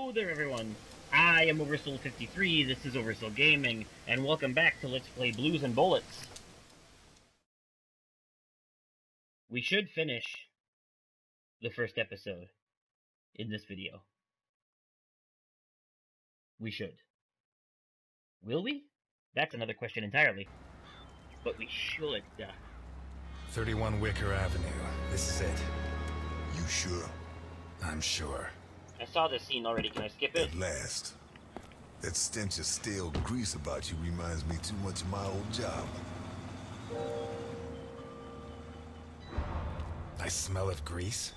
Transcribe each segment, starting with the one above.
Hello there, everyone. I am Oversoul53, this is Oversoul Gaming, and welcome back to Let's Play Blues and Bullets. We should finish the first episode in this video. We should. Will we? That's another question entirely. But we should. 31 Wicker Avenue. This is it. You sure? I'm sure. I saw this scene already. Can I skip it? At last. That stench of stale grease about you reminds me too much of my old job. I smell of grease?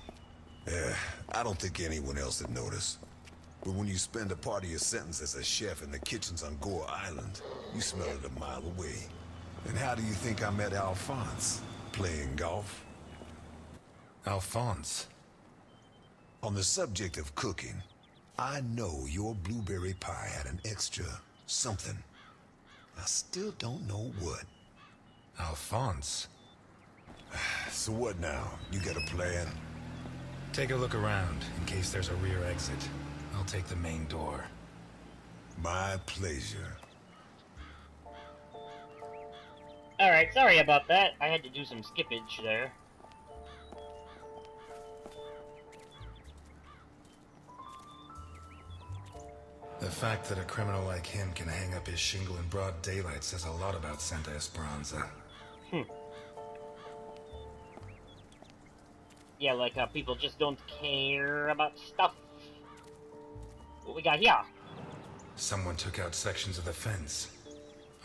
I don't think anyone else would notice. But when you spend a part of your sentence as a chef in the kitchens on Gore Island, you smell it a mile away. And how do you think I met Alphonse? Playing golf? Alphonse? On the subject of cooking, I know your blueberry pie had an extra something. I still don't know what. Alphonse? So what now? You got a plan? Take a look around, in case there's a rear exit. I'll take the main door. My pleasure. Alright, sorry about that. I had to do some skippage there. The fact that a criminal like him can hang up his shingle in broad daylight says a lot about Santa Esperanza. Yeah, like how people just don't care about stuff. What we got here? Someone took out sections of the fence.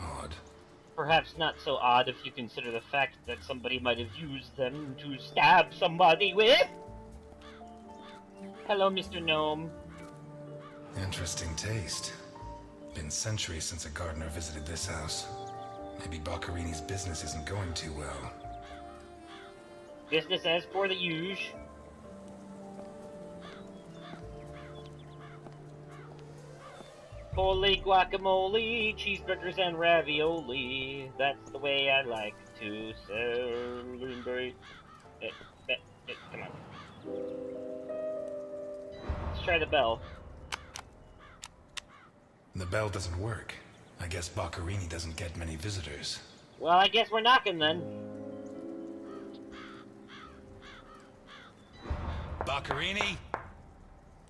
Odd. Perhaps not so odd if you consider the fact that somebody might have used them to stab somebody with. Hello, Mr. Gnome. Interesting taste. Been centuries since a gardener visited this house. Maybe Boccarini's business isn't going too well. Business as for the usual. Holy guacamole, cheeseburgers and ravioli. That's the way I like to celebrate. Come on. Let's try the bell. The bell doesn't work. I guess Boccarini doesn't get many visitors. Well, I guess we're knocking then. Boccarini?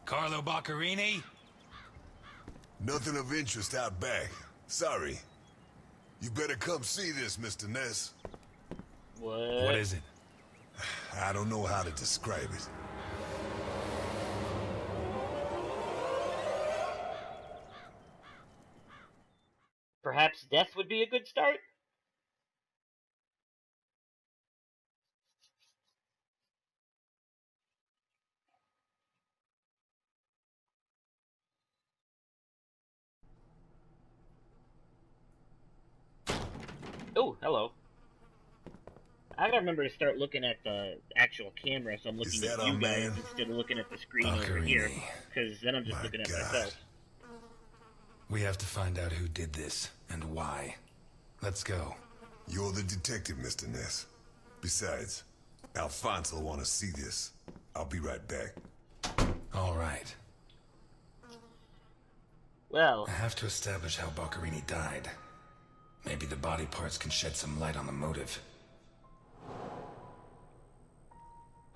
Carlo Boccarini? Nothing of interest out back. Sorry. You better come see this, Mr. Ness. What? What is it? I don't know how to describe it. Perhaps death would be a good start? Oh, hello. I gotta remember to start looking at the actual camera, so I'm looking at you guys instead of looking at the screen over here. Because then I'm just looking at myself. We have to find out who did this, and why. Let's go. You're the detective, Mr. Ness. Besides, Alphonse will want to see this. I'll be right back. All right. Well, I have to establish how Boccarini died. Maybe the body parts can shed some light on the motive.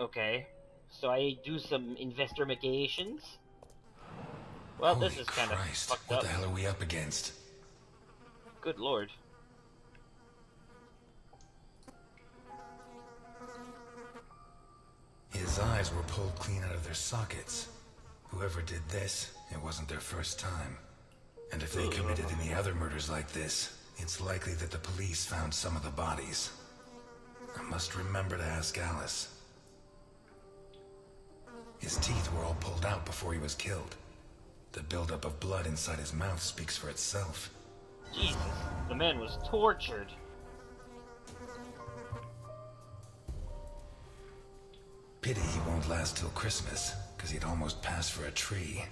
okay. So I do some investigations. Well, Holy this is kind of Christ, fucked what up. the hell are we up against? Good lord. His eyes were pulled clean out of their sockets. Whoever did this, it wasn't their first time. And if they committed any other murders like this, it's likely that the police found some of the bodies. I must remember to ask Alice. His teeth were all pulled out before he was killed. The buildup of blood inside his mouth speaks for itself. Jesus, the man was tortured. Pity he won't last till Christmas, because he'd almost pass for a tree.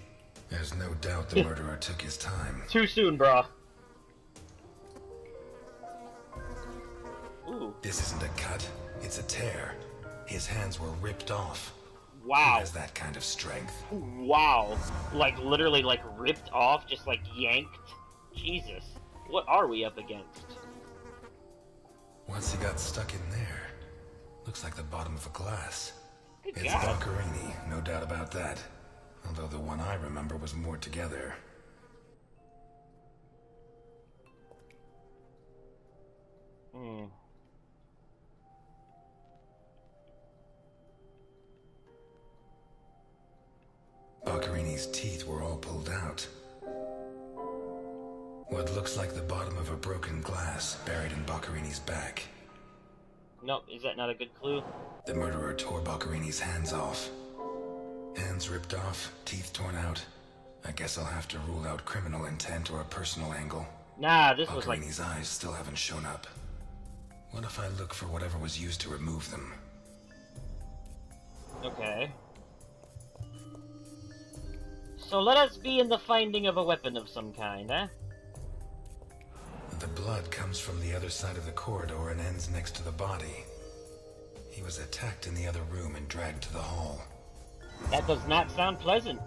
There's no doubt the murderer took his time. Too soon, brah. Ooh. This isn't a cut, it's a tear. His hands were ripped off. Wow. Who has that kind of strength? Wow. Like, literally, like, ripped off, just, like, yanked? Jesus. What are we up against? Once he got stuck in there, looks like the bottom of a glass. Good It's God. Boccherini, no doubt about that. Although the one I remember was more together. Hmm. Boccherini's teeth were all pulled out. What looks like the bottom of a broken glass buried in Boccherini's back. Nope, is that not a good clue? The murderer tore Boccherini's hands off. Hands ripped off, teeth torn out. I guess I'll have to rule out criminal intent or a personal angle. Nah, this was like... Boccherini's eyes still haven't shown up. What if I look for whatever was used to remove them? Okay. So let us be in the finding of a weapon of some kind, eh? The blood comes from the other side of the corridor and ends next to the body. He was attacked in the other room and dragged to the hall. That does not sound pleasant.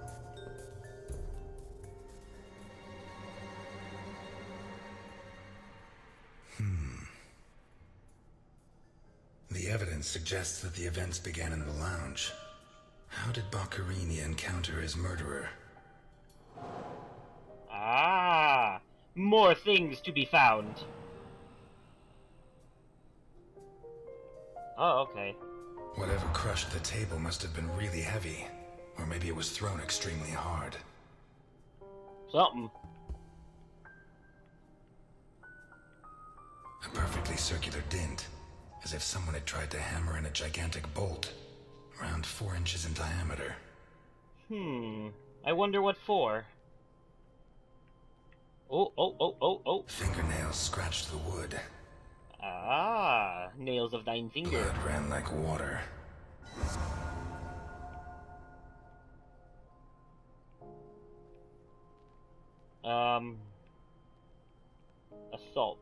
The evidence suggests that the events began in the lounge. How did Boccherini encounter his murderer? Ah, more things to be found. Oh, okay. Whatever crushed the table must have been really heavy, or maybe it was thrown extremely hard. Something. A perfectly circular dint, as if someone had tried to hammer in a gigantic bolt, around 4 inches in diameter. I wonder what for. Oh. Fingernails scratched the wood. Ah, nails of thine finger. Blood ran like water. Assault.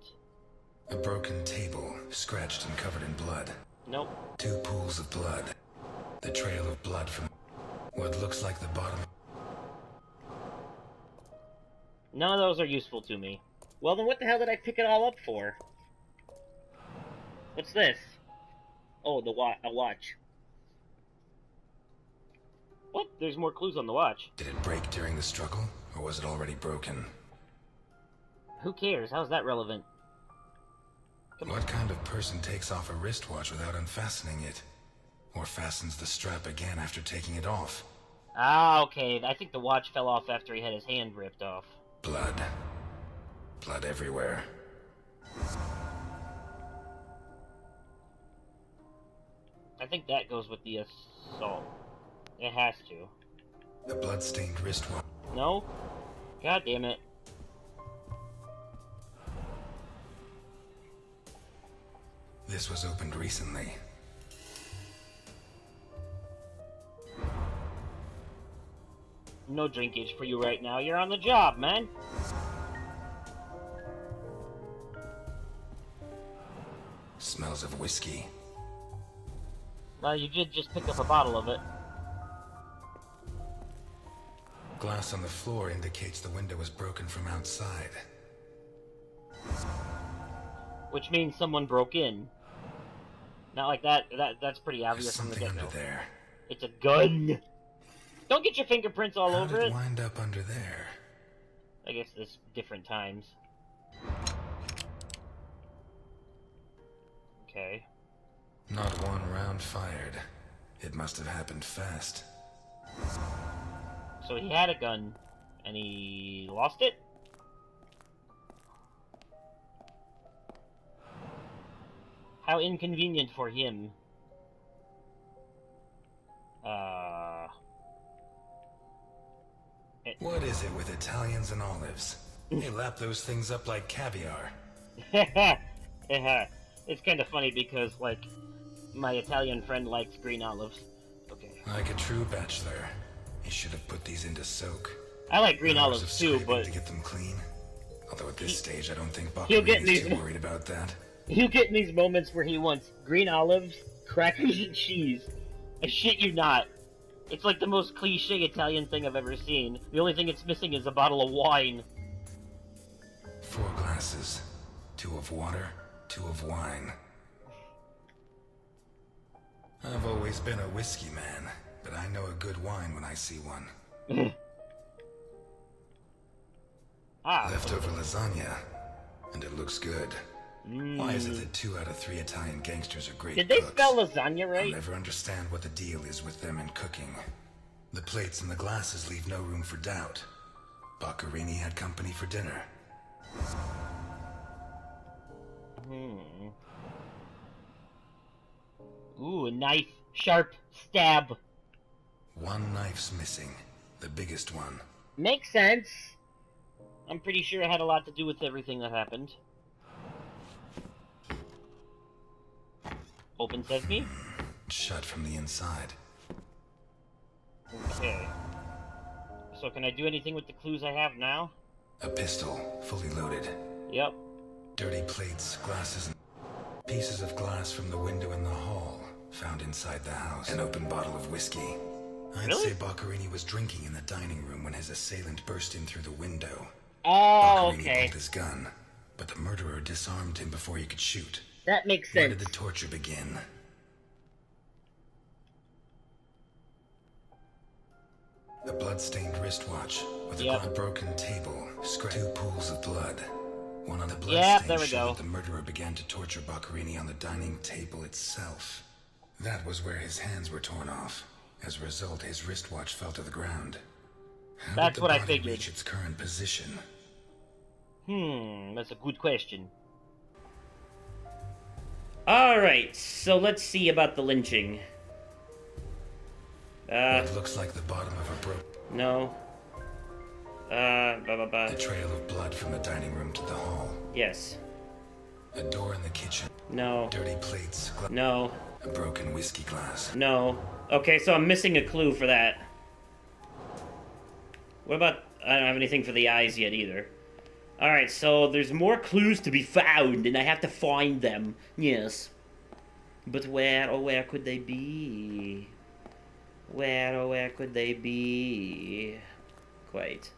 A broken table, scratched and covered in blood. Nope. 2 pools of blood. The trail of blood from what looks like the bottom. None of those are useful to me. Well, then what the hell did I pick it all up for? What's this? Oh, a watch. What? There's more clues on the watch. Did it break during the struggle, or was it already broken? Who cares? How's that relevant? What kind of person takes off a wristwatch without unfastening it? Or fastens the strap again after taking it off? Ah, okay. I think the watch fell off after he had his hand ripped off. Blood. Blood everywhere. I think that goes with the assault. It has to. A blood-stained wristwatch. No? God damn it. This was opened recently. No drinkage for you right now. You're on the job, man. Smells of whiskey. Well, you did just pick up a bottle of it. Glass on the floor indicates the window was broken from outside. Which means someone broke in. Not like that. That's pretty There's obvious from the something get-go. under there. It's a gun. Don't get your fingerprints all How over did it. it wind up under there? I guess there's different times. Okay. Not one round fired. It must have happened fast. So he had a gun, and he lost it? How inconvenient for him. What is it with Italians and olives? They lap those things up like caviar. It's kind of funny because, like, my Italian friend likes green olives. Okay. Like a true bachelor, he should have put these into soak. I like green Hours olives of too, scraping but to get them clean. Although at this stage, I don't think he'll get Boccherini's these- too worried about that. he'll get in these moments where he wants green olives, crackers, and cheese. I shit you not. It's like the most cliche Italian thing I've ever seen. The only thing it's missing is a bottle of wine. 4 glasses. 2 of water, 2 of wine. I've always been a whiskey man, but I know a good wine when I see one. Leftover lasagna, and it looks good. Why is it that 2 out of 3 Italian gangsters are great Did they cooks? spell lasagna right? I'll never understand what the deal is with them in cooking. The plates and the glasses leave no room for doubt. Boccherini had company for dinner. Ooh, a knife. Sharp. Stab. 1 knife's missing. The biggest one. Makes sense. I'm pretty sure it had a lot to do with everything that happened. Open sesame? Shut from the inside. Okay. So can I do anything with the clues I have now? A pistol, fully loaded. Yep. Dirty plates, glasses, and pieces of glass from the window in the hall, found inside the house. An open bottle of whiskey. I'd Really? say Boccherini was drinking in the dining room when his assailant burst in through the window. Oh, Boccherini okay. pulled his gun, but the murderer disarmed him before he could shoot. That makes Where sense. did the torture begin? A blood-stained wristwatch with a broken table, 2 pools of blood. One on the blood there we stain showed go. that the murderer began to torture Boccherini on the dining table itself. That was where his hands were torn off. As a result, his wristwatch fell to the ground. How That's did the what I body figured. reach its current position? That's a good question. Alright, so let's see about the lynching. What looks like the bottom of a No. A trail of blood from the dining room to the hall. Yes. A door in the kitchen. No. Dirty plates. No. A broken whiskey glass. No. Okay, so I'm missing a clue for that. What about... I don't have anything for the eyes yet either. Alright, so there's more clues to be found, and I have to find them. Yes. But where, oh where could they be? Where, oh where could they be? Quite.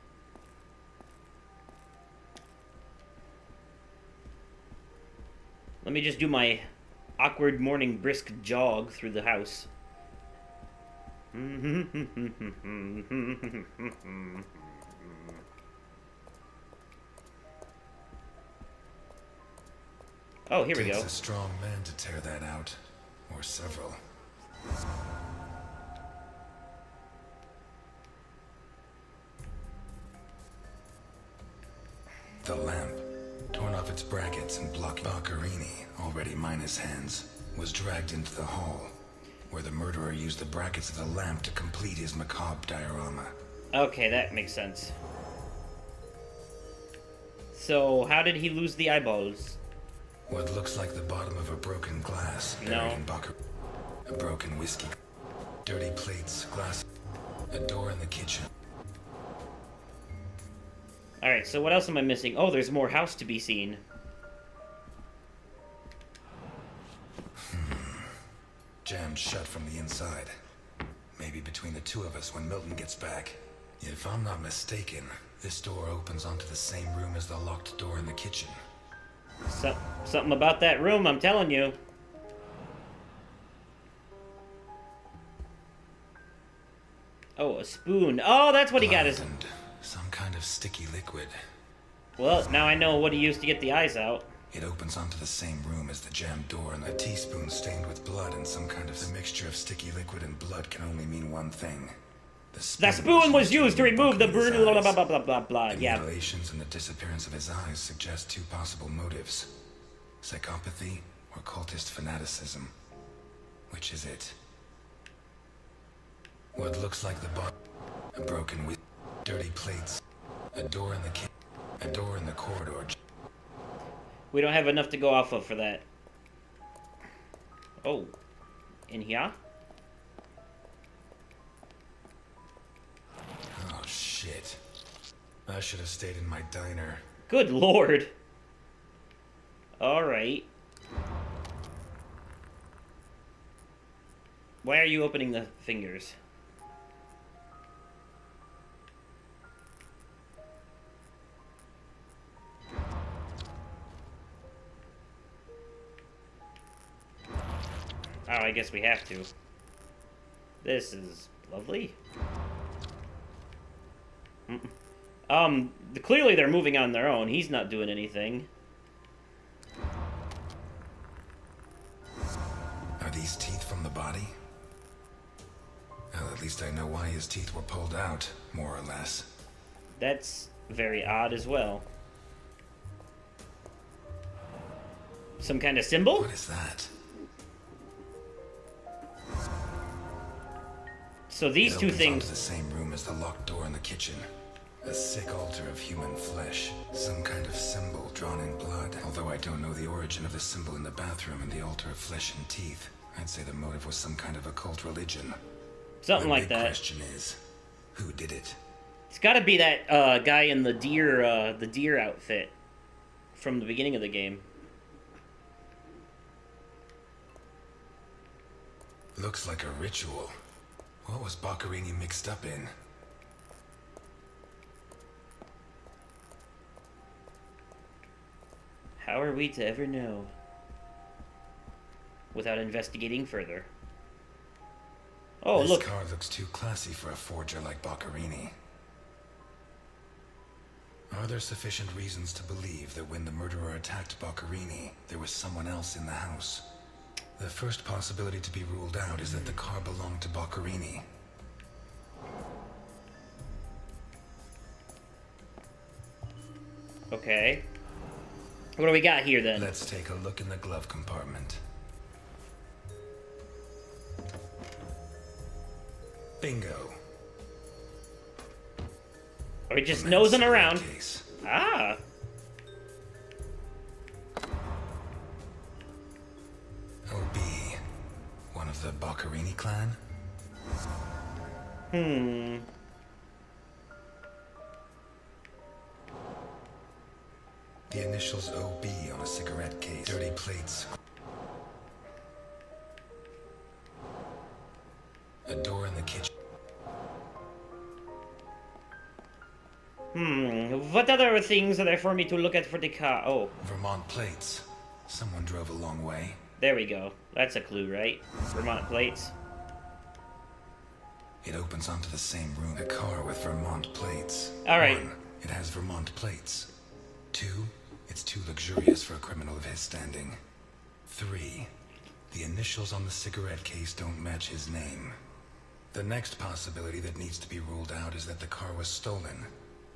Let me just do my awkward morning brisk jog through the house. Oh, here we go. Takes a strong man to tear that out. Or several. The lamp, torn off its brackets and blocked. Boccherini, already minus hands, was dragged into the hall, where the murderer used the brackets of the lamp to complete his macabre diorama. Okay, that makes sense. So, how did he lose the eyeballs? What looks like the bottom of a broken glass buried in Boccherini. A broken whiskey. Dirty plates, glass. A door in the kitchen. Alright, so what else am I missing? Oh, there's more house to be seen. Jammed shut from the inside. Maybe between the 2 of us when Milton gets back. If I'm not mistaken, this door opens onto the same room as the locked door in the kitchen. Something about that room, I'm telling you. Oh, a spoon. Oh, that's what he got. And some kind of sticky liquid. Well, now I know what he used to get the eyes out. It opens onto the same room as the jammed door, and a teaspoon stained with blood and some kind of... The mixture of sticky liquid and blood can only mean one thing. The spoon was used to remove the burn. Blah blah blah blah blah blah. The Yeah. mutilations and the disappearance of his eyes suggest 2 possible motives: psychopathy or cultist fanaticism. Which is it? What looks like the bottom, a broken with dirty plates, a door in the a door in the corridor. We don't have enough to go off of for that. Oh, in here? Oh shit! I should have stayed in my diner. Good lord. All right. Why are you opening the fingers? Oh, I guess we have to. This is lovely. Clearly they're moving on their own. He's not doing anything. Are these teeth from the body? Well, at least I know why his teeth were pulled out, more or less. That's very odd as well. Some kind of symbol? What is that? So these two things... It opens onto the same room as the locked door in the kitchen. A sick altar of human flesh. Some kind of symbol drawn in blood. Although I don't know the origin of the symbol in the bathroom and the altar of flesh and teeth, I'd say the motive was some kind of occult religion. Something like that. The question is, who did it? It's got to be that guy in the deer outfit from the beginning of the game. Looks like a ritual. What was Boccherini mixed up in? How are we to ever know? Without investigating further. Oh, this look. This car looks too classy for a forger like Boccherini. Are there sufficient reasons to believe that when the murderer attacked Boccherini, there was someone else in the house? The first possibility to be ruled out is that the car belonged to Boccherini. Okay. What do we got here, then? Let's take a look in the glove compartment. Bingo. Are we just nosing around? Case. Ah. OB. One of the Boccherini clan? The initials OB on a cigarette case. Dirty plates. A door in the kitchen. What other things are there for me to look at for the car? Oh. Vermont plates. Someone drove a long way. There we go. That's a clue, right? Vermont plates. It opens onto the same room. A car with Vermont plates. Alright. 1, it has Vermont plates. 2, it's too luxurious for a criminal of his standing. 3, the initials on the cigarette case don't match his name. The next possibility that needs to be ruled out is that the car was stolen.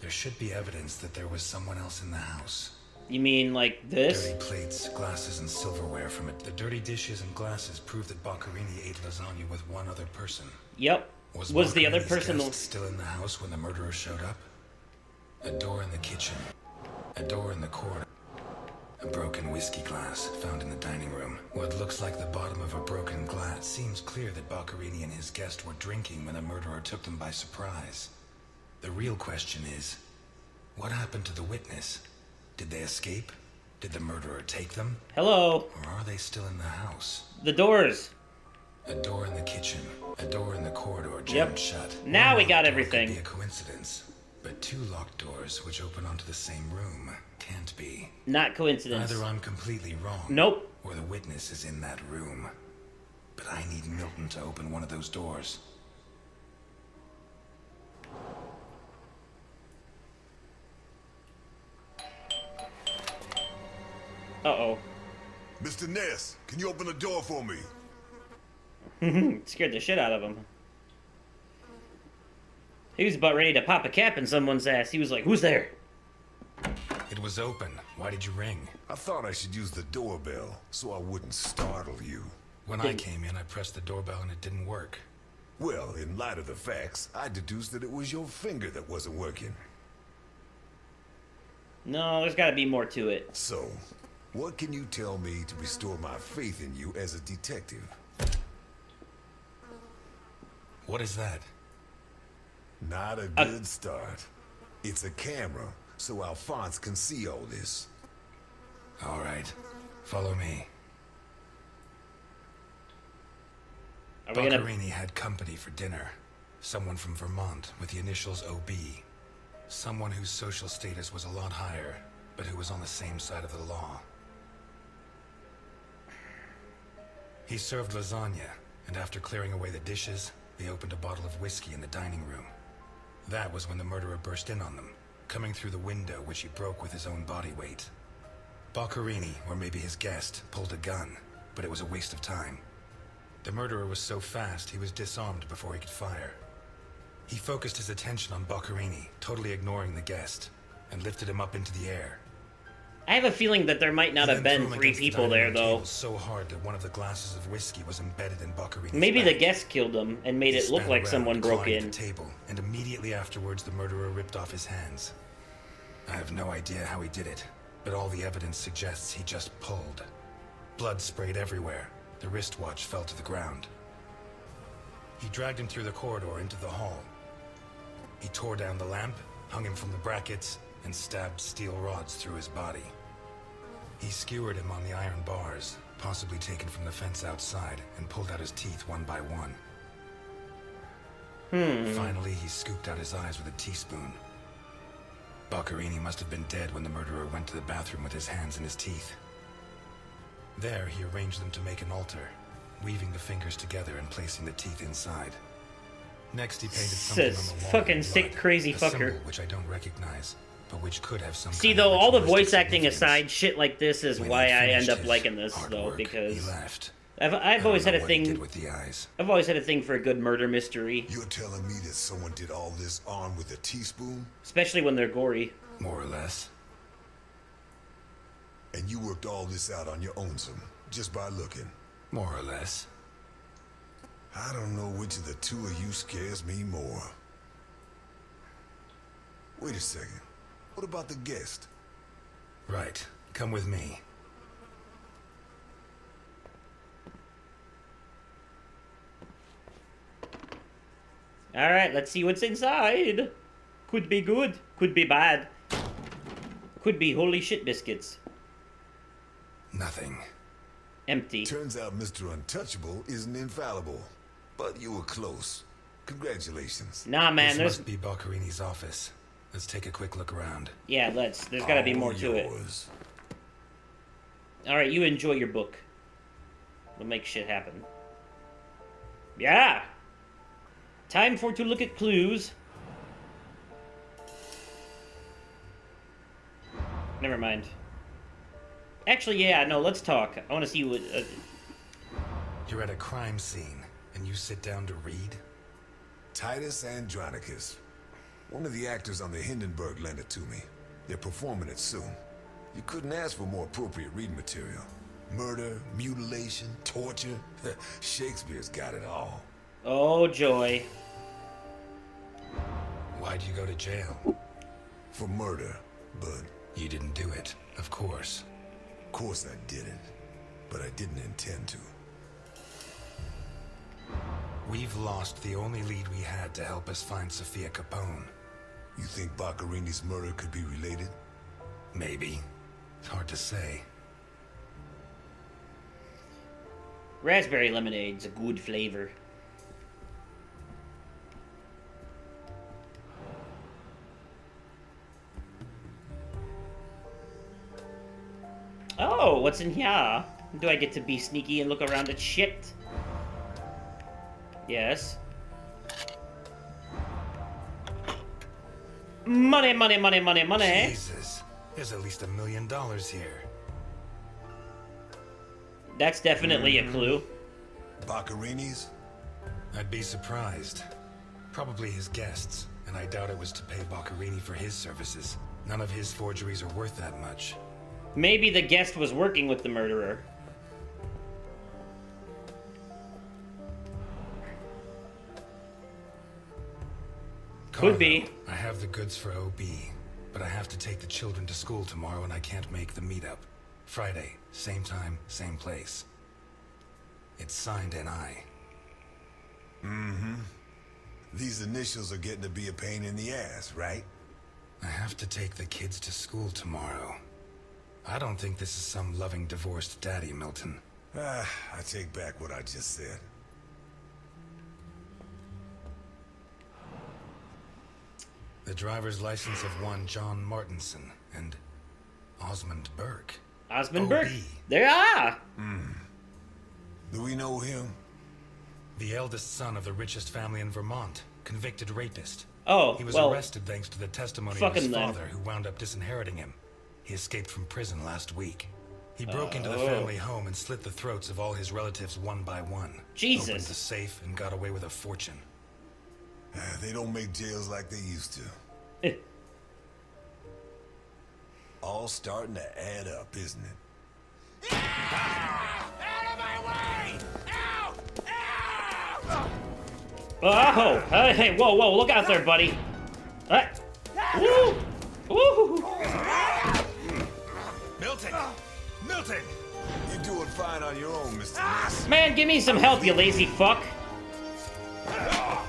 There should be evidence that there was someone else in the house. You mean like this? Dirty plates, glasses, and silverware from it. The dirty dishes and glasses prove that Boccherini ate lasagna with one other person. Yep. Was the other person guest still in the house when the murderer showed up? A door in the kitchen. A door in the corridor. A broken whiskey glass found in the dining room. What looks like the bottom of a broken glass. Seems clear that Boccherini and his guest were drinking when the murderer took them by surprise. The real question is, what happened to the witness? Did they escape? Did the murderer take them? Hello? Or are they still in the house? The doors. A door in the kitchen. A door in the corridor jammed shut. Now we got One everything. could be a coincidence. But 2 locked doors which open onto the same room can't be. Not coincidence. Either I'm completely wrong. Nope. Or the witness is in that room. But I need Milton to open one of those doors. Uh-oh. Mr. Ness, can you open the door for me? Scared the shit out of him. He was about ready to pop a cap in someone's ass. He was like, who's there? It was open. Why did you ring? I thought I should use the doorbell so I wouldn't startle you. When I came in, I pressed the doorbell and it didn't work. Well, in light of the facts, I deduced that it was your finger that wasn't working. No, there's got to be more to it. So, what can you tell me to restore my faith in you as a detective? What is that? Not a good start. It's a camera, so Alphonse can see all this. All right. Follow me. Boccherini had company for dinner. Someone from Vermont with the initials OB. Someone whose social status was a lot higher, but who was on the same side of the law. He served lasagna, and after clearing away the dishes, they opened a bottle of whiskey in the dining room. That was when the murderer burst in on them, coming through the window which he broke with his own body weight. Boccherini, or maybe his guest, pulled a gun, but it was a waste of time. The murderer was so fast he was disarmed before he could fire. He focused his attention on Boccherini, totally ignoring the guest, and lifted him up into the air. I have a feeling that there might not have been 3 people there, though. So hard that one of the glasses of whiskey was embedded in Boccherini's Maybe back. the guest killed him and made it look like someone broke in. The table, and immediately afterwards the murderer ripped off his hands. I have no idea how he did it, but all the evidence suggests he just pulled. Blood sprayed everywhere. The wristwatch fell to the ground. He dragged him through the corridor into the hall. He tore down the lamp, hung him from the brackets, and stabbed steel rods through his body. He skewered him on the iron bars, possibly taken from the fence outside, and pulled out his teeth one by one. Finally, he scooped out his eyes with a teaspoon. Boccherini must have been dead when the murderer went to the bathroom with his hands in his teeth. There, he arranged them to make an altar, weaving the fingers together and placing the teeth inside. Next, he painted something on the wall. Fucking in sick, blood, crazy a fucker. symbol which I don't recognize, but which could have some. See, kind though, of all the ritualistic voice acting significance. aside, shit like this is When why he I end finished up his liking this, hard though, work, because he left. I've always had a What he did thing. with the eyes. I've always had a thing for a good murder mystery, You're telling me that someone did all this armed with a teaspoon? especially when they're gory. More or less. And you worked all this out on your own, just by looking? More or less. I don't know which of the two of you scares me more. Wait a second. What about the guest? Right. Come with me. Alright, let's see what's inside. Could be good, could be bad. Could be holy shit biscuits. Nothing. Empty. Turns out Mr. Untouchable isn't infallible. But you were close. Congratulations. Nah, man, This there's... must be Boccherini's office. Let's take a quick look around. Yeah, let's. There's gotta be more to it. Yours. Alright, you enjoy your book. We'll make shit happen. Yeah! Time for to look at clues. Never mind. Actually, yeah, no, let's talk. I want to see what... You're at a crime scene, and you sit down to read? Titus Andronicus. One of the actors on the Hindenburg lent it to me. They're performing it soon. You couldn't ask for more appropriate reading material. Murder, mutilation, torture. Shakespeare's got it all. Oh, joy. Why'd you go to jail? For murder, but You didn't do it, of course. of course I didn't. But I didn't intend to. We've lost the only lead we had to help us find Sophia Capone. You think Boccherini's murder could be related? Maybe. It's hard to say. Raspberry lemonade's a good flavor. Oh, what's in here? Do I get to be sneaky and look around at shit? Yes. Money, money, money, money, money. Jesus. There's at least $1 million here. That's definitely a clue. Boccherini's? I'd be surprised. Probably his guests, and I doubt it was to pay Boccherini for his services. None of his forgeries are worth that much. Maybe the guest was working with the murderer. Could be. I have the goods for OB, but I have to take the children to school tomorrow and I can't make the meetup. Friday, same time, same place. It's signed NI. Mm-hmm. These initials are getting to be a pain in the ass, right? I have to take the kids to school tomorrow. I don't think this is some loving divorced daddy, Milton. I take back what I just said. The driver's license of one John Martinson and Osmond Burke. Osmond OB. Burke. There are. Do we know him? The eldest son of the richest family in Vermont. Convicted rapist. Oh, He was well, arrested thanks to the testimony fuck of his him then. father, who wound up disinheriting him. He escaped from prison last week. He broke into the Oh. family home and slit the throats of all his relatives one by one. Jesus. Opened the safe and got away with a fortune. They don't make jails like they used to. All starting to add up, isn't it? Out of my way! Ow! Ow! Oh, hey, whoa, whoa, look out there, buddy. Woo! Woo! Milton! Milton! You're doing fine on your own, Mr. Ness. Man, give me some help, you lazy fuck. Get out!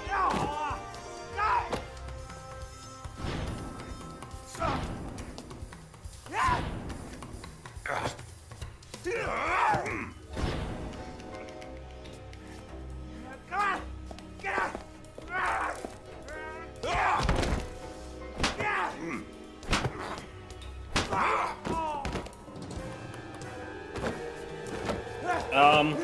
Um,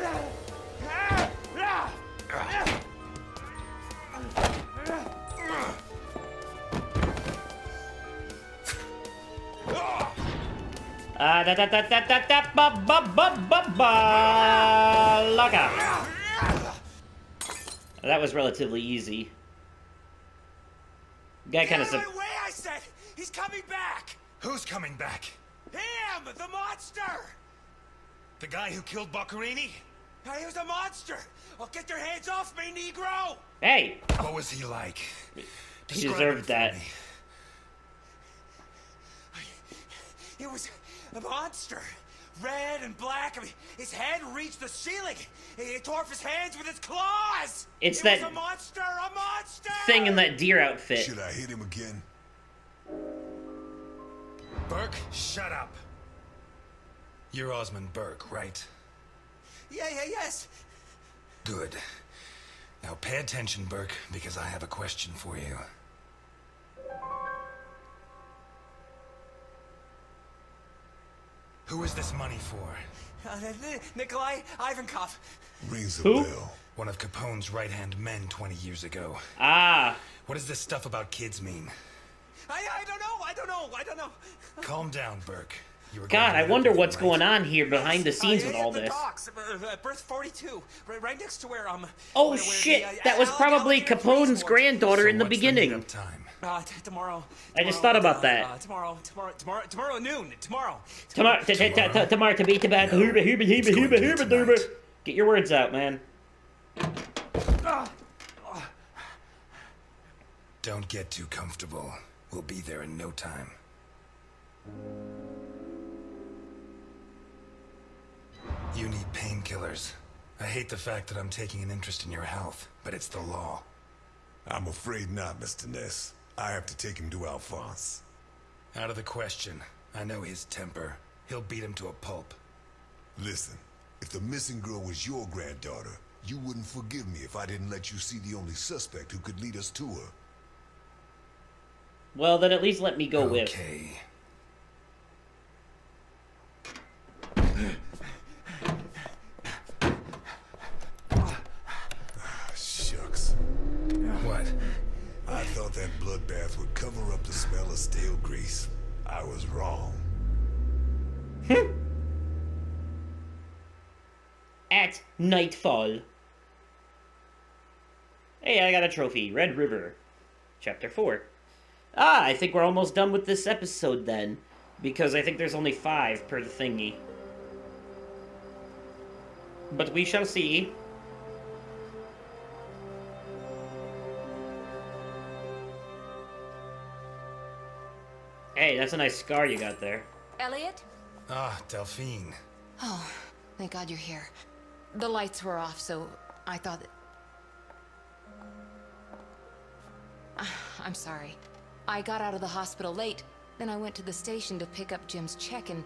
Laka. That was relatively easy. Guy kind of Get out of my way, I said! He's coming back! Who's coming back? Him! The monster! The guy who killed Boccarini? He was a monster! Oh, get your hands off me, Negro! Hey, What was he like? he Describe deserved him for that. me. He was a monster. Red and black. I mean, his head reached the ceiling. He tore off his hands with his claws! It's It that was a monster! A monster! thing in that deer outfit. Should I hit him again? Burke, shut up. You're Osmond Burke, right? Yes. Good. Now pay attention, Burke, because I have a question for you. Who is this money for? Nikolai Ivankov. Rings a Who? bell. One of Capone's right-hand men 20 years ago. Ah, What does this stuff about kids mean? I don't know. Calm down, Burke. You were God, going I to wonder Liverpool, what's right? going on here behind the scenes with all The this. docks, birth 42, right next to where Oh where shit, the, that was probably alligator Capone's police force. granddaughter So in the what's beginning. meet-up time? Tomorrow. I just thought about that. Tomorrow at noon. Tomorrow. Tomorrow, to be about Get your words out, man. Don't get too comfortable. We'll be there in no time. You need painkillers. I hate the fact that I'm taking an interest in your health, but it's the law. I'm afraid not, Mr. Ness. I have to take him to Alphonse. Out of the question. I know his temper. He'll beat him to a pulp. Listen, if the missing girl was your granddaughter, you wouldn't forgive me if I didn't let you see the only suspect who could lead us to her. Well, then at least let me go with. Okay. Shucks. What? I thought that bloodbath would cover up the smell of stale grease. I was wrong. At nightfall. Hey, I got a trophy. Red River. Chapter 4. Ah, I think we're almost done with this episode then. Because I think there's only 5 per the thingy. But we shall see. Hey, that's a nice scar you got there. Elliot? Ah, Delphine. Oh, thank God you're here. The lights were off, so I thought that... I'm sorry. I got out of the hospital late, then I went to the station to pick up Jim's check, and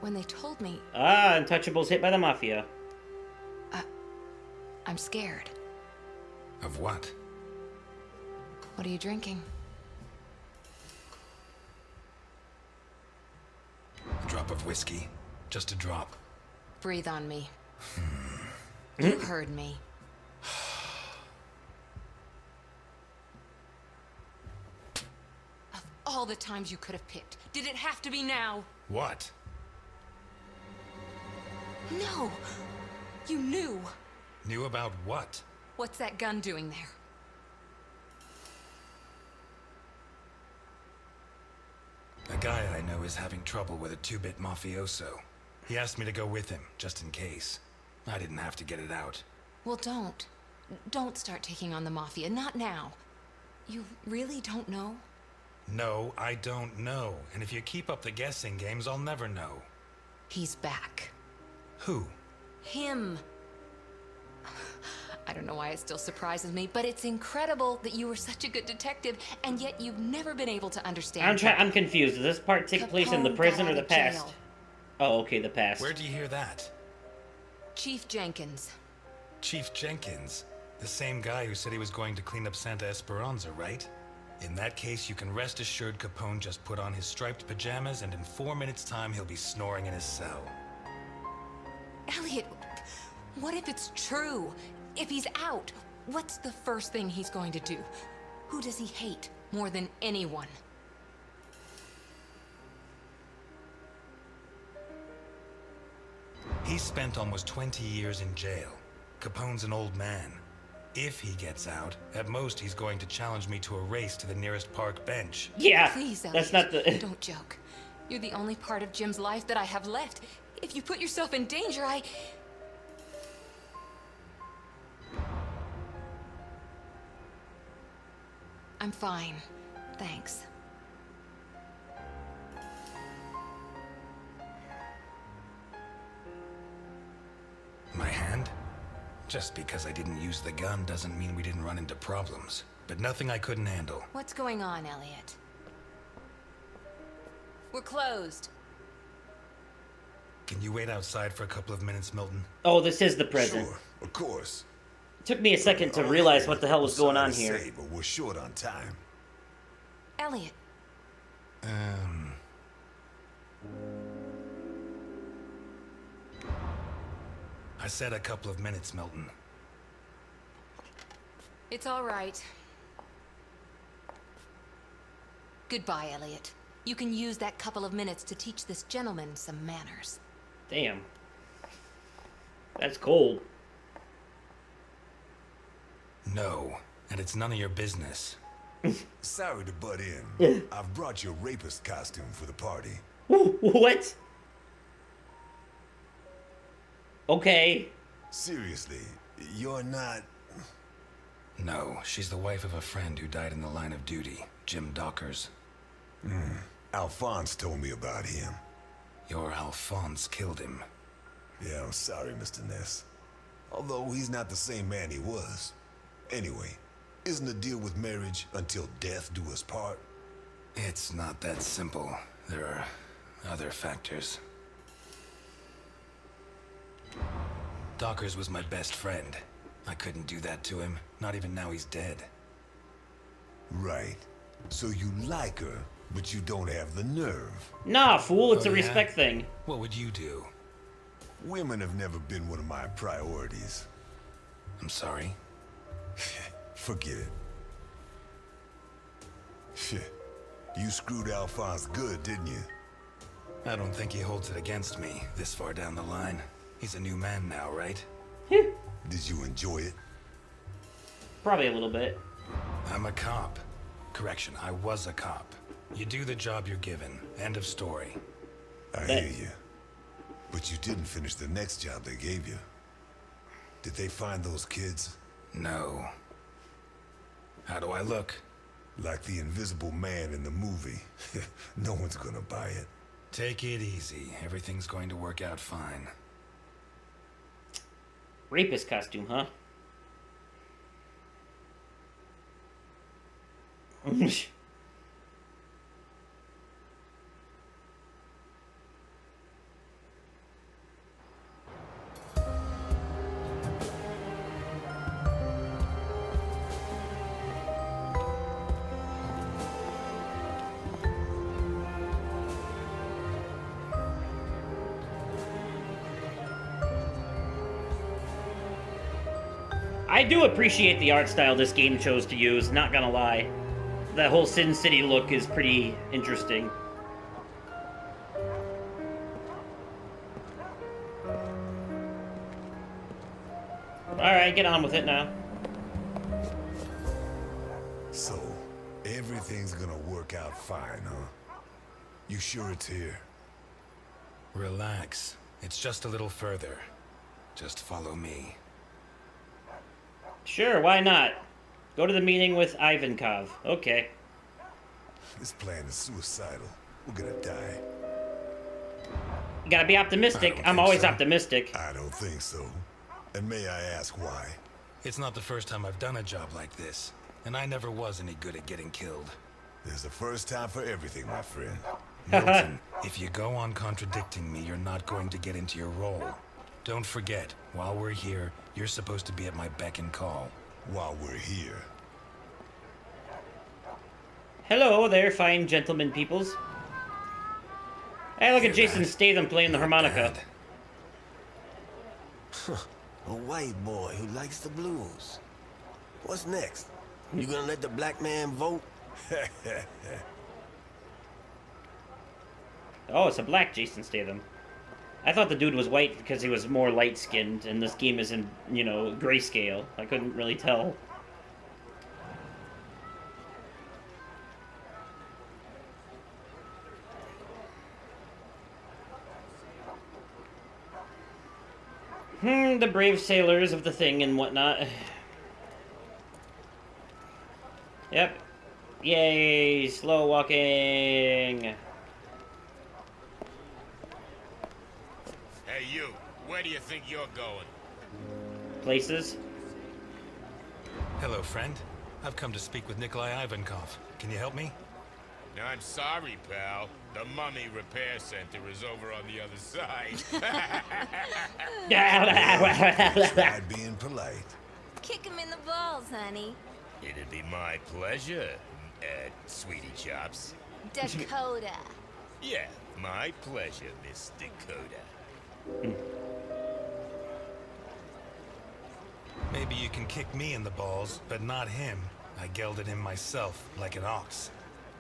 when they told me... Ah, Untouchables hit by the Mafia. I'm scared. Of what? What are you drinking? A drop of whiskey. Just a drop. Breathe on me. You heard me. Of all the times you could have picked, did it have to be now? What? No! You knew! Knew about what? What's that gun doing there? A guy I know is having trouble with a two-bit mafioso. He asked me to go with him, just in case. I didn't have to get it out. Well, don't. Don't start taking on the Mafia. Not now. You really don't know? No, I don't know. And if you keep up the guessing games, I'll never know. He's back. Who? Him. I don't know why it still surprises me, but it's incredible that you were such a good detective, and yet you've never been able to understand. I'm confused. Does this part take place in the Capone prison got or the out of past? jail. Oh, okay, the past. Where'd you hear that? Chief Jenkins. Chief Jenkins. The same guy who said he was going to clean up Santa Esperanza, right? In that case, you can rest assured Capone just put on his striped pajamas, and in 4 minutes' time, he'll be snoring in his cell. Elliot, what if it's true? If he's out, what's the first thing he's going to do? Who does he hate more than anyone? He spent almost 20 years in jail. Capone's an old man. If he gets out, at most he's going to challenge me to a race to the nearest park bench. Yeah, Please, that's Elliot, not the... don't joke. You're the only part of Jim's life that I have left. If you put yourself in danger, I'm fine. Thanks. My hand? Just because I didn't use the gun doesn't mean we didn't run into problems. But nothing I couldn't handle. What's going on, Elliot? We're closed. Can you wait outside for a couple of minutes, Milton? Oh, this is the prison. Sure, of course. Took me a second to realize what the hell was I'm going on sorry to here. say, but we're short on time. Elliot, I said a couple of minutes, Milton. it's all right. Goodbye, Elliot. You can use that couple of minutes to teach this gentleman some manners. Damn. That's cold. No, and it's none of your business. Sorry to butt in. I've brought your rapist costume for the party. What? Okay. Seriously, you're not... No, she's the wife of a friend who died in the line of duty, Jim Dockers. Alphonse told me about him. Your Alphonse killed him. Yeah, I'm sorry, Mr. Ness. Although he's not the same man he was. Anyway, isn't the deal with marriage until death do us part? It's not that simple. There are other factors. Dockers was my best friend. I couldn't do that to him, not even now he's dead. Right. So you like her, but you don't have the nerve. Nah, fool, it's Oh, a yeah? respect thing. What would you do? Women have never been one of my priorities. I'm sorry. Forget it. Shit. You screwed Alphonse good, didn't you? I don't think he holds it against me this far down the line. He's a new man now, right? Did you enjoy it? Probably a little bit. I'm a cop. Correction, I was a cop. You do the job you're given. End of story. I hear you. But you didn't finish the next job they gave you. Did they find those kids? No. How do I look? Like the invisible man in the movie. No one's gonna buy it. Take it easy. Everything's going to work out fine. Rapist costume, huh? I do appreciate the art style this game chose to use, not gonna lie. That whole Sin City look is pretty interesting. Alright, get on with it now. So, everything's gonna work out fine, huh? You sure it's here? Relax. It's just a little further. Just follow me. Sure, why not? Go to the meeting with Ivankov. Okay. This plan is suicidal. We're gonna die. You gotta be optimistic. I'm always optimistic. I don't think so. And may I ask why? It's not the first time I've done a job like this, and I never was any good at getting killed. There's a first time for everything, my friend. Milton, if you go on contradicting me, you're not going to get into your role. Don't forget, while we're here, you're supposed to be at my beck and call. While we're here. Hello there, fine gentlemen peoples. Hey, look at Jason Statham playing the harmonica. A white boy who likes the blues. What's next? You gonna let the black man vote? Oh, it's a black Jason Statham. I thought the dude was white because he was more light-skinned, and this game is in, you know, grayscale. I couldn't really tell. The brave sailors of the thing and whatnot. Yep. Yay, slow walking. Hey, you. Where do you think you're going? Places. Hello, friend. I've come to speak with Nikolai Ivankov. Can you help me? I'm sorry, pal. The Mummy Repair Center is over on the other side. Try being polite. Kick him in the balls, honey. It'd be my pleasure, Sweetie Chops. Dakota. Yeah, my pleasure, Miss Dakota. Maybe you can kick me in the balls, but not him. I gelded him myself, like an ox.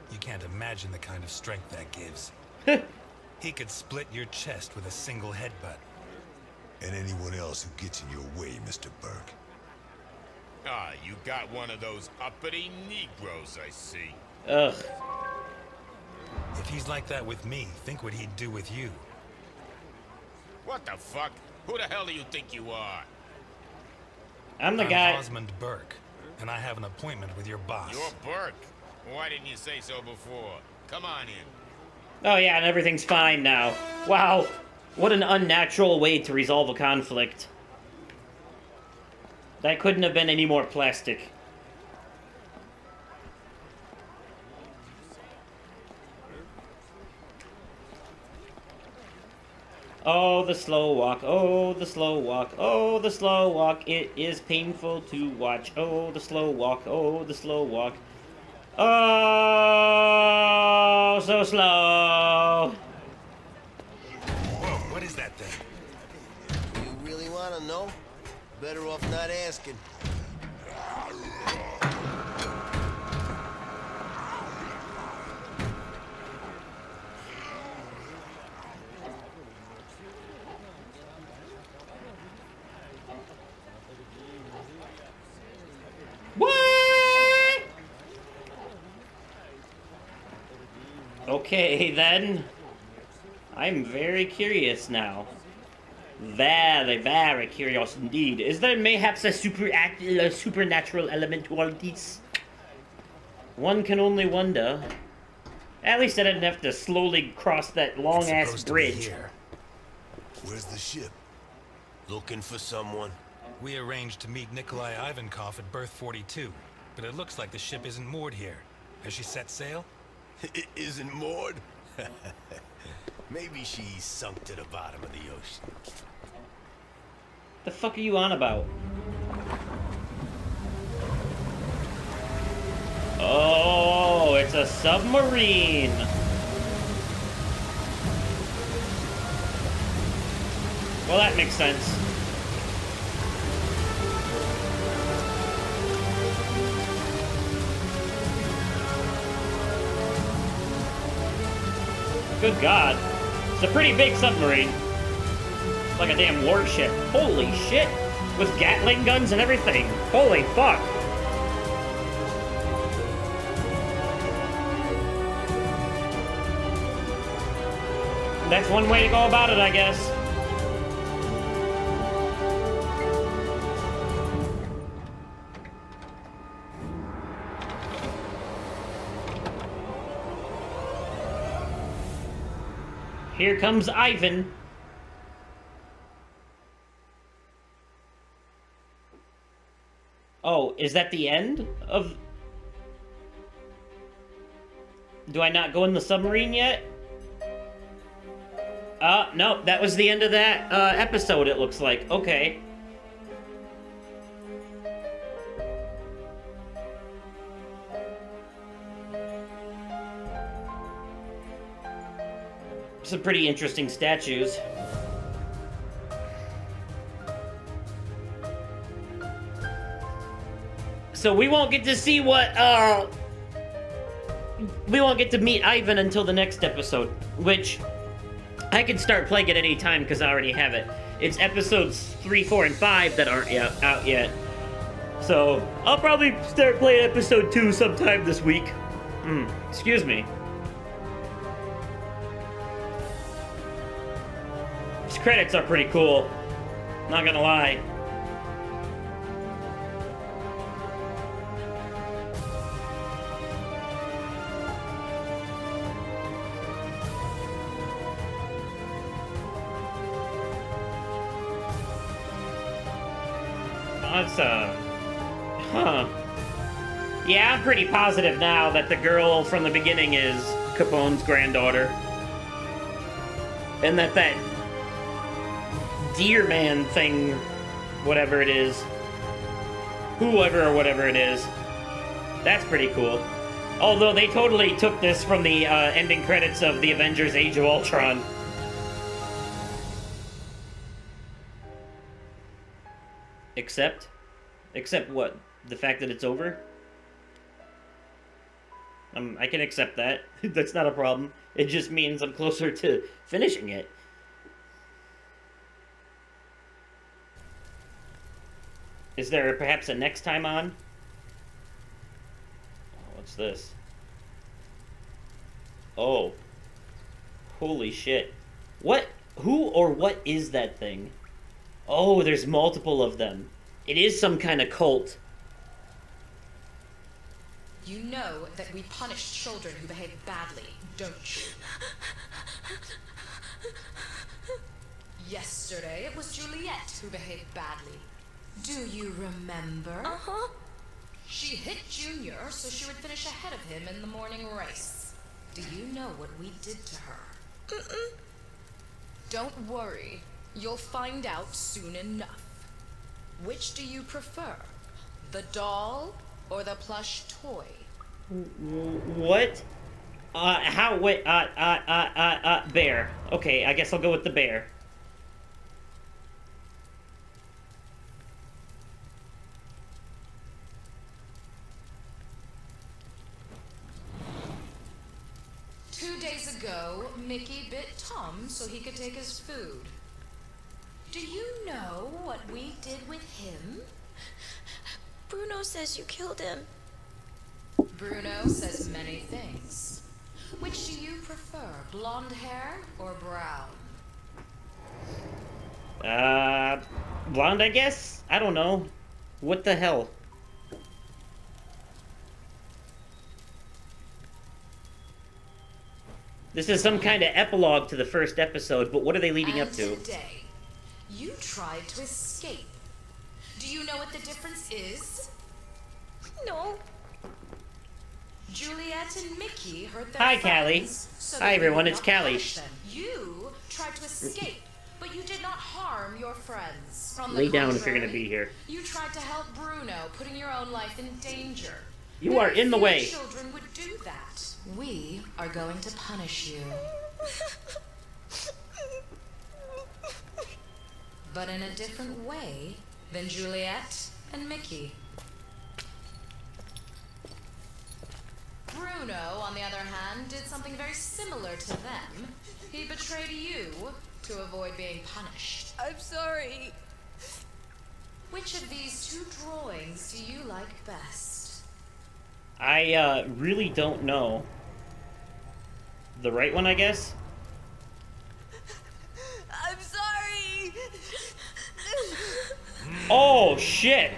You can't imagine the kind of strength that gives. He could split your chest with a single headbutt. And anyone else who gets in your way, Mr. Burke. Ah, you got one of those uppity Negroes, I see. Ugh. If he's like that with me, think what he'd do with you. What the fuck? Who the hell do you think you are? I'm the I'm guy. Osmond Burke, and I have an appointment with your boss. You're Burke. Why didn't you say so before? Come on in. Oh yeah, and everything's fine now. Wow, what an unnatural way to resolve a conflict. That couldn't have been any more plastic. Oh, the slow walk, oh, the slow walk, oh, the slow walk, it is painful to watch. Oh, the slow walk, oh, the slow walk. Oh, so slow. Whoa, what is that thing? You really wanna know? Better off not asking. What? Okay, then. I'm very curious now. Very, very curious indeed. Is there mayhaps a supernatural element to all this? One can only wonder. At least I didn't have to slowly cross that long-ass bridge. Where's the ship? Looking for someone? We arranged to meet Nikolai Ivankov at berth 42, but it looks like the ship isn't moored here. Has she set sail? It isn't moored? Maybe she's sunk to the bottom of the ocean. The fuck are you on about? Oh, it's a submarine. Well, that makes sense. Good God. It's a pretty big submarine. It's like a damn warship. Holy shit. With Gatling guns and everything. Holy fuck. That's one way to go about it, I guess. Here comes Ivan. Oh, is that the end of... Do I not go in the submarine yet? No, that was the end of that, episode, it looks like. Okay. Some pretty interesting statues. So we won't get to see what, we won't get to meet Ivan until the next episode, which I can start playing at any time because I already have it. It's episodes 3, 4, and 5 that aren't out yet. So I'll probably start playing episode 2 sometime this week. Excuse me. These credits are pretty cool. Not gonna lie. That's, Yeah, I'm pretty positive now that the girl from the beginning is Capone's granddaughter. And that deer man thing, whatever it is, whoever or whatever it is, that's pretty cool. Although they totally took this from the ending credits of the Avengers Age of Ultron. Except what? The fact that it's over? I can accept that. That's not a problem. It just means I'm closer to finishing it. Is there perhaps a next time on? What's this? Oh. Holy shit. What? Who or what is that thing? Oh, there's multiple of them. It is some kind of cult. You know that we punish children who behave badly, don't you? Yesterday, it was Juliet who behaved badly. Do you remember? Uh-huh. She hit Junior so she would finish ahead of him in the morning race. Do you know what we did to her? Mm-mm. Don't worry. You'll find out soon enough. Which do you prefer? The doll or the plush toy? What? Wait, bear. Okay, I guess I'll go with the bear. Ago, Mickey bit Tom so he could take his food. Do you know what we did with him? Bruno says you killed him. Bruno says many things. Which do you prefer, blonde hair or brown? Blonde, I guess? I don't know. What the hell? This is some kind of epilogue to the first episode, but what are they leading up to? Today, you tried to escape. Do you know what the difference is? No. Juliet and Mickey hurt their Hi, friends, Callie. so Hi, that everyone, you it's would not Callie. punish them. You tried to escape, but you did not harm your friends. On the Lay down if you're gonna contrary, be here. You tried to help Bruno, putting your own life in danger. You are in the Very way. few children would do that. We are going to punish you. But in a different way than Juliet and Mickey. Bruno! Bruno, on the other hand, did something very similar to them. He betrayed you to avoid being punished. I'm sorry. Which of these two drawings do you like best? I really don't know. The right one, I guess? I'm sorry. Oh, shit!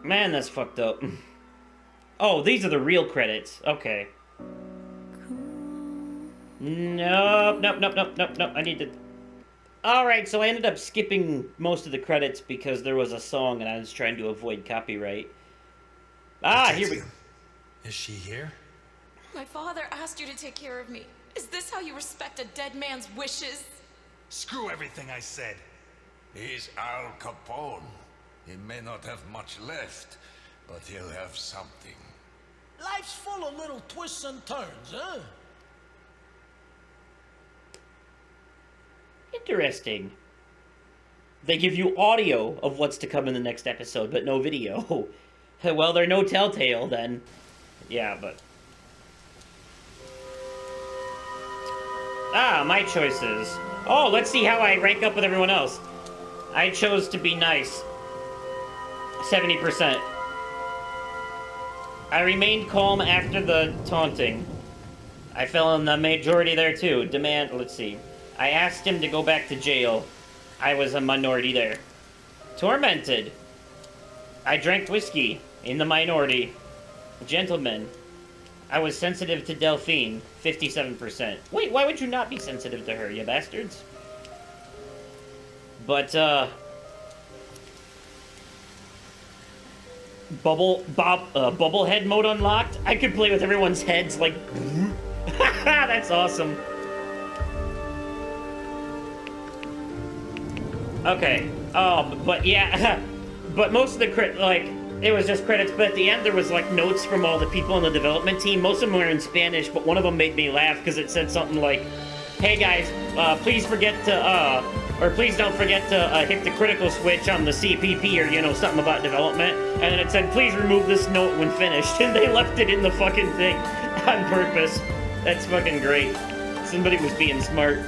Man, that's fucked up. Oh, these are the real credits. Okay. Nope, nope, nope, nope, nope, nope. I need to... Alright, so I ended up skipping most of the credits because there was a song and I was trying to avoid copyright. Ah, here we... Is she here? My father asked you to take care of me. Is this how you respect a dead man's wishes? Screw everything I said. He's Al Capone. He may not have much left, but he'll have something. Life's full of little twists and turns, huh? Interesting. They give you audio of what's to come in the next episode, but no video. Well, they're no Telltale, then. Yeah, but... Ah, my choices. Oh, let's see how I rank up with everyone else. I chose to be nice. 70%. I remained calm after the taunting. I fell in the majority there, too. Let's see. I asked him to go back to jail. I was a minority there. Tormented. I drank whiskey. In the minority. Gentleman. I was sensitive to Delphine. 57%. Wait, why would you not be sensitive to her, you bastards? But, bubblehead mode unlocked? I could play with everyone's heads, like... That's awesome. Okay. But yeah, but most of the it was just credits, but at the end there was, like, notes from all the people on the development team. Most of them were in Spanish, but one of them made me laugh because it said something like, hey guys, please don't forget to hit the critical switch on the CPP, or, you know, something about development. And then it said, please remove this note when finished. And they left it in the fucking thing on purpose. That's fucking great. Somebody was being smart.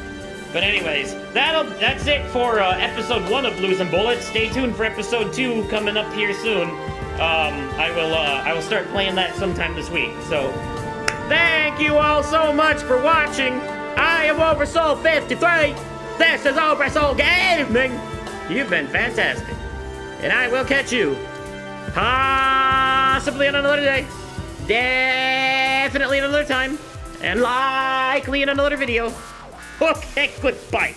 But anyways, that's it for episode 1 of Blues and Bullets. Stay tuned for episode 2 coming up here soon. I will start playing that sometime this week. So, thank you all so much for watching. I am Oversoul 53. This is Oversoul Gaming. You've been fantastic. And I will catch you possibly on another day. Definitely another time. And likely in another video. Okay, goodbye.